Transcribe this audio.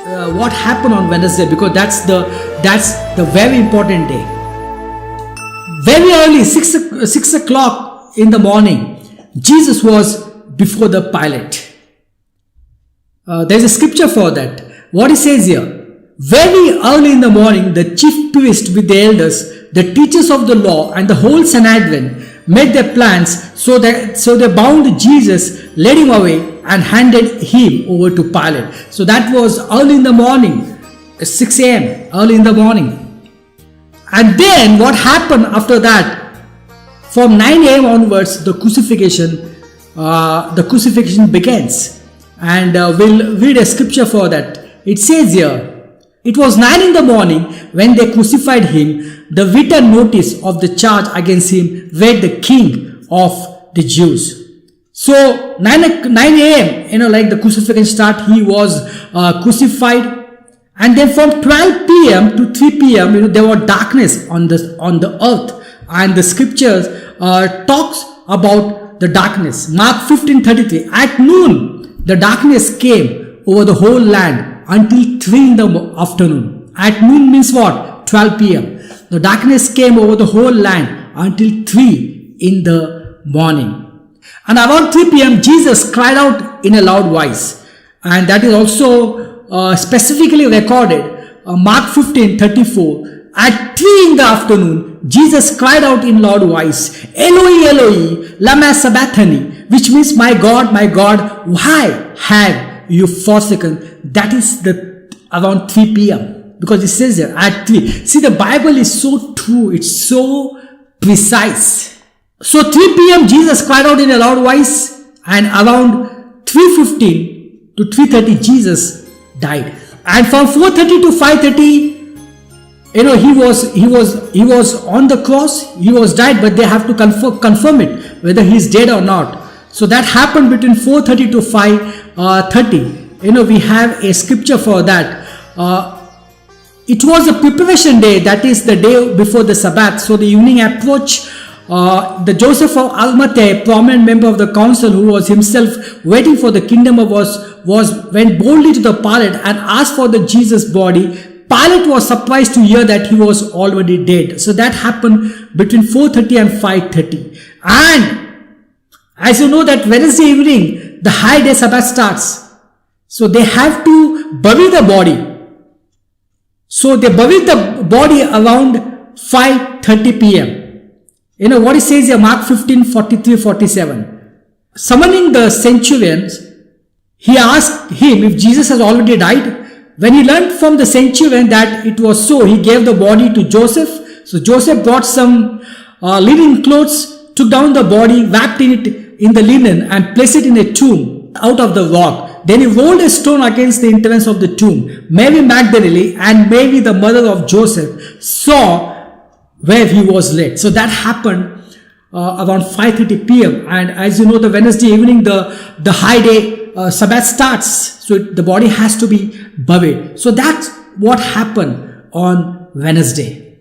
what happened on Wednesday, because that's the very important day. Very early, 6 o'clock in the morning, Jesus was before the Pilate. There's a scripture for that. What it says here: very early in the morning, the chief priest with the elders, the teachers of the law, and the whole Sanhedrin made their plans. So they bound Jesus, led him away, and handed him over to Pilate. So that was early in the morning, 6 a.m. early in the morning. And then what happened after that? From 9 a.m. onwards, the crucifixion begins. And we'll read a scripture for that. It says here, it was 9 in the morning when they crucified him. The written notice of the charge against him read the King of the Jews. So 9 a.m., like the crucifixion start, he was crucified. And then from 12 p.m. to 3 p.m., there was darkness on the earth. And the scriptures talks about the darkness. Mark 15:33. At noon, the darkness came over the whole land until 3 in the afternoon. At noon means what? 12 p.m. The darkness came over the whole land until 3 in the morning. And around 3 p.m., Jesus cried out in a loud voice. And that is also specifically recorded, Mark 15:34. At 3 in the afternoon, Jesus cried out in loud voice, Eloi, Eloi, lama sabachthani, which means, my God, why have you forsaken? That is around 3 p.m. Because it says there, at 3. See, the Bible is so true, it's so precise. So 3 p.m. Jesus cried out in a loud voice, and around 3:15 to 3:30 Jesus died. And from 4:30 to 5:30, he was on the cross, he was died, but they have to confirm it whether he is dead or not. So that happened between 4:30 to 5:30. We have a scripture for that. It was a preparation day, that is the day before the Sabbath. So the evening approach. The Joseph of Arimathea, prominent member of the council, who was himself waiting for the kingdom went boldly to the Pilate and asked for the Jesus body. Pilate was surprised to hear that he was already dead. So that happened between 4:30 and 5:30. And as you know that Wednesday evening, the high day Sabbath starts. So they have to bury the body. So they buried the body around 5:30 p.m. What it says here, Mark 15:43-47. Summoning the centurions, he asked him if Jesus has already died. When he learned from the centurion that it was so, he gave the body to Joseph. So Joseph brought some linen clothes, took down the body, wrapped it in the linen, and placed it in a tomb out of the rock. Then he rolled a stone against the entrance of the tomb. Mary Magdalene and Mary, the mother of Joseph, saw where he was laid. So that happened around 5:30 p.m. And as you know, the Wednesday evening, the high day Sabbath starts. So the body has to be buried. So that's what happened on Wednesday.